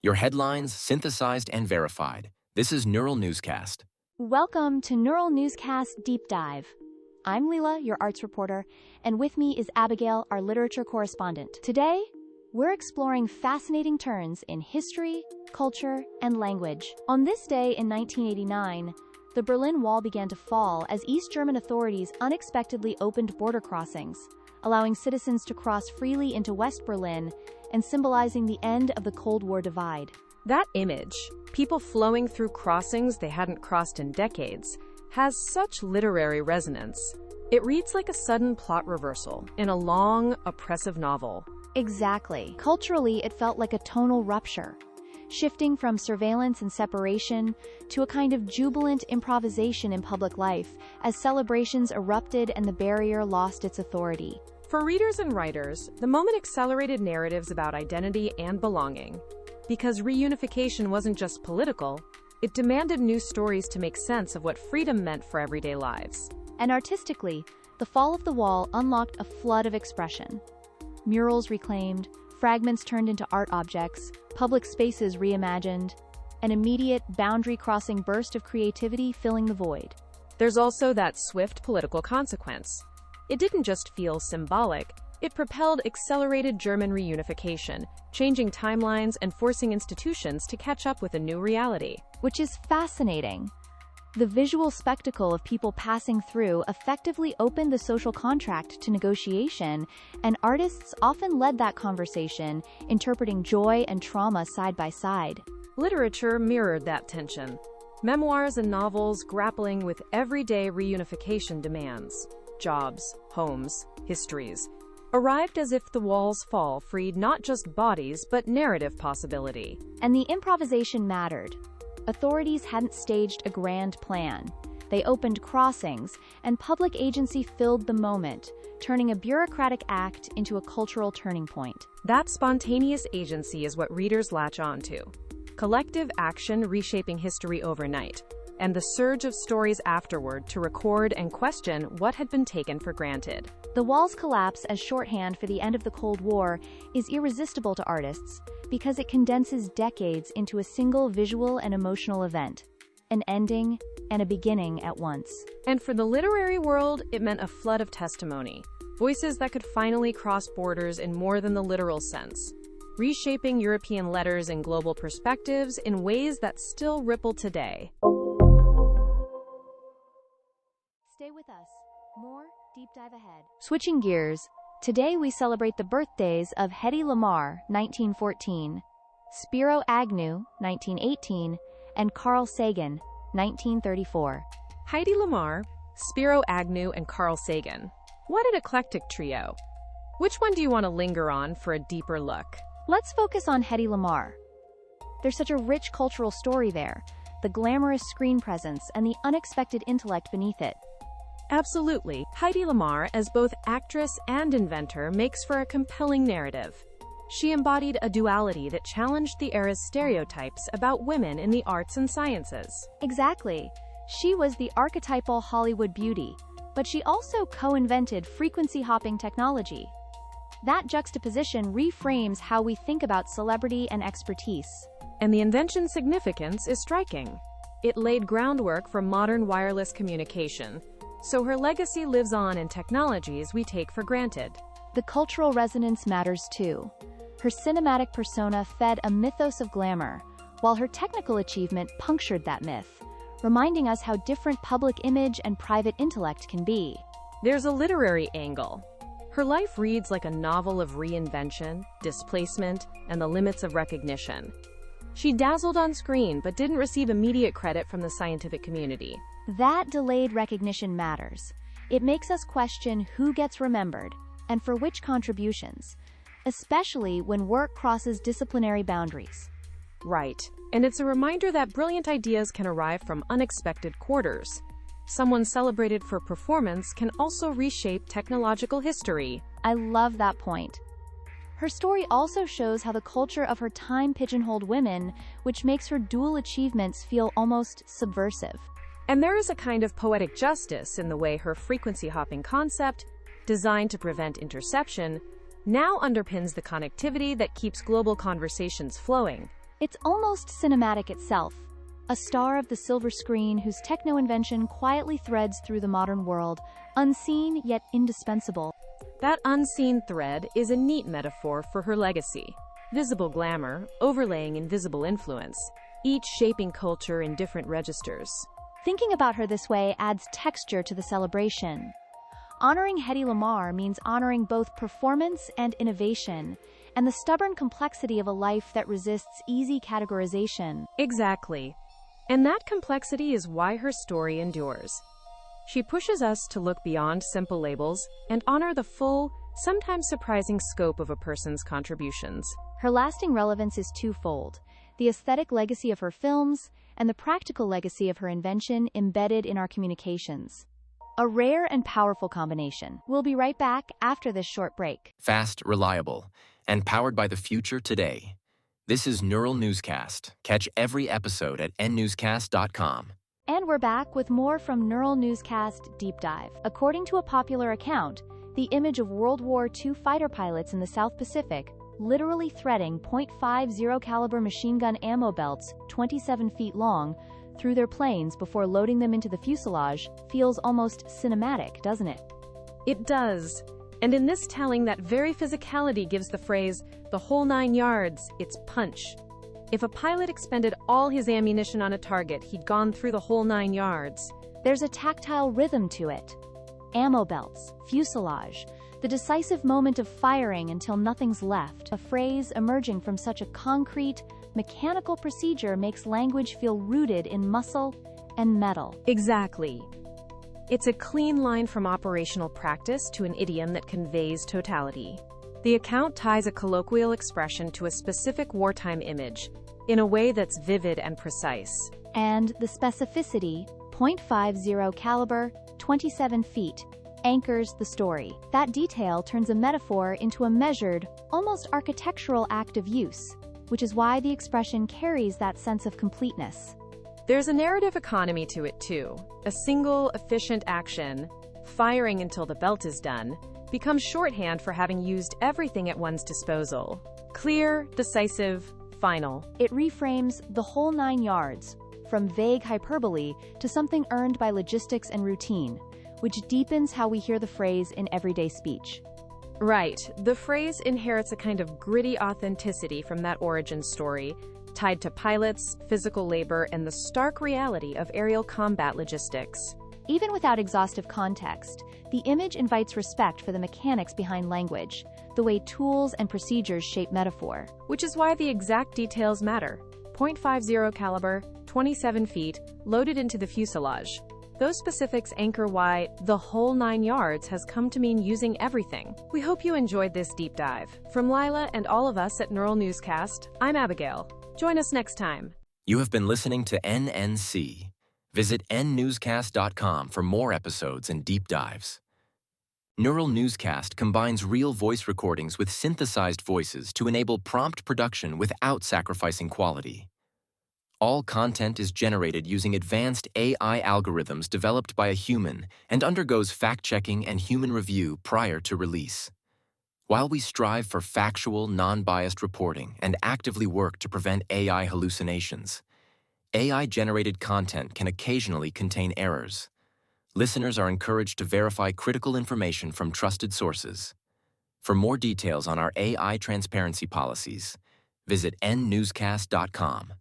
Your headlines synthesized and verified. This is Neural Newscast. Welcome to Neural Newscast Deep Dive. I'm Leela, your arts reporter, and with me is Abigail, our literature correspondent. Today, we're exploring fascinating turns in history, culture, and language. On this day in 1989, the Berlin Wall began to fall as East German authorities unexpectedly opened border crossings, allowing citizens to cross freely into West Berlin and symbolizing the end of the Cold War divide. That image, people flowing through crossings they hadn't crossed in decades, has such literary resonance. It reads like a sudden plot reversal in a long, oppressive novel. Exactly. Culturally, it felt like a tonal rupture, shifting from surveillance and separation to a kind of jubilant improvisation in public life as celebrations erupted and the barrier lost its authority. For readers and writers, the moment accelerated narratives about identity and belonging. Because reunification wasn't just political, it demanded new stories to make sense of what freedom meant for everyday lives. And artistically, the fall of the wall unlocked a flood of expression. Murals reclaimed, fragments turned into art objects, public spaces reimagined, an immediate boundary-crossing burst of creativity filling the void. There's also that swift political consequence. It didn't just feel symbolic, it propelled accelerated German reunification, changing timelines and forcing institutions to catch up with a new reality. Which is fascinating. The visual spectacle of people passing through effectively opened the social contract to negotiation, and artists often led that conversation, interpreting joy and trauma side by side. Literature mirrored that tension. Memoirs and novels grappling with everyday reunification demands. Jobs, homes, histories, arrived as if the wall's fall freed not just bodies but narrative possibility. And the improvisation mattered. Authorities hadn't staged a grand plan. They opened crossings, and public agency filled the moment, turning a bureaucratic act into a cultural turning point. That spontaneous agency is what readers latch onto. Collective action reshaping history overnight, and the surge of stories afterward to record and question what had been taken for granted. The wall's collapse as shorthand for the end of the Cold War is irresistible to artists because it condenses decades into a single visual and emotional event, an ending and a beginning at once. And for the literary world, it meant a flood of testimony, voices that could finally cross borders in more than the literal sense, reshaping European letters and global perspectives in ways that still ripple today. Stay with us. More Deep Dive ahead. Switching gears, today we celebrate the birthdays of Hedy Lamarr, 1914, Spiro Agnew, 1918, and Carl Sagan, 1934. Hedy Lamarr, Spiro Agnew, and Carl Sagan. What an eclectic trio. Which one do you want to linger on for a deeper look? Let's focus on Hedy Lamarr. There's such a rich cultural story there, the glamorous screen presence and the unexpected intellect beneath it. Absolutely. Hedy Lamarr, as both actress and inventor, makes for a compelling narrative. She embodied a duality that challenged the era's stereotypes about women in the arts and sciences. Exactly. She was the archetypal Hollywood beauty, but she also co-invented frequency-hopping technology. That juxtaposition reframes how we think about celebrity and expertise. And the invention's significance is striking. It laid groundwork for modern wireless communication, so her legacy lives on in technologies we take for granted. The cultural resonance matters too. Her cinematic persona fed a mythos of glamour, while her technical achievement punctured that myth, reminding us how different public image and private intellect can be. There's a literary angle. Her life reads like a novel of reinvention, displacement, and the limits of recognition. She dazzled on screen but didn't receive immediate credit from the scientific community. That delayed recognition matters. It makes us question who gets remembered and for which contributions, especially when work crosses disciplinary boundaries. Right. And it's a reminder that brilliant ideas can arrive from unexpected quarters. Someone celebrated for performance can also reshape technological history. I love that point. Her story also shows how the culture of her time pigeonholed women, which makes her dual achievements feel almost subversive. And there is a kind of poetic justice in the way her frequency-hopping concept, designed to prevent interception, now underpins the connectivity that keeps global conversations flowing. It's almost cinematic itself, a star of the silver screen whose techno-invention quietly threads through the modern world, unseen yet indispensable. That unseen thread is a neat metaphor for her legacy. Visible glamour, overlaying invisible influence, each shaping culture in different registers. Thinking about her this way adds texture to the celebration. Honoring Hedy Lamarr means honoring both performance and innovation, and the stubborn complexity of a life that resists easy categorization. Exactly. And that complexity is why her story endures. She pushes us to look beyond simple labels and honor the full, sometimes surprising scope of a person's contributions. Her lasting relevance is twofold: the aesthetic legacy of her films and the practical legacy of her invention embedded in our communications. A rare and powerful combination. We'll be right back after this short break. Fast, reliable, and powered by the future today. This is Neural Newscast. Catch every episode at nnewscast.com. And we're back with more from Neural Newscast Deep Dive. According to a popular account, the image of World War II fighter pilots in the South Pacific literally threading .50 caliber machine gun ammo belts 27 feet long through their planes before loading them into the fuselage feels almost cinematic, doesn't it? It does. And in this telling, that very physicality gives the phrase, "the whole 9 yards," its punch. If a pilot expended all his ammunition on a target, he'd gone through the whole 9 yards. There's a tactile rhythm to it. Ammo belts, fuselage, the decisive moment of firing until nothing's left. A phrase emerging from such a concrete, mechanical procedure makes language feel rooted in muscle and metal. Exactly. It's a clean line from operational practice to an idiom that conveys totality. The account ties a colloquial expression to a specific wartime image in a way that's vivid and precise. And the specificity, .50 caliber, 27 feet, anchors the story. That detail turns a metaphor into a measured, almost architectural act of use, which is why the expression carries that sense of completeness. There's a narrative economy to it too. A single, efficient action, firing until the belt is done, becomes shorthand for having used everything at one's disposal. Clear, decisive, final. It reframes the whole 9 yards, from vague hyperbole to something earned by logistics and routine, which deepens how we hear the phrase in everyday speech. Right. The phrase inherits a kind of gritty authenticity from that origin story, tied to pilots, physical labor, and the stark reality of aerial combat logistics. Even without exhaustive context, the image invites respect for the mechanics behind language, the way tools and procedures shape metaphor. Which is why the exact details matter. .50 caliber, 27 feet, loaded into the fuselage. Those specifics anchor why the whole 9 yards has come to mean using everything. We hope you enjoyed this deep dive. From Lila and all of us at Neural Newscast, I'm Abigail. Join us next time. You have been listening to NNC. Visit nnewscast.com for more episodes and deep dives. Neural Newscast combines real voice recordings with synthesized voices to enable prompt production without sacrificing quality. All content is generated using advanced AI algorithms developed by a human and undergoes fact-checking and human review prior to release. While we strive for factual, non-biased reporting and actively work to prevent AI hallucinations, AI-generated content can occasionally contain errors. Listeners are encouraged to verify critical information from trusted sources. For more details on our AI transparency policies, visit nnewscast.com.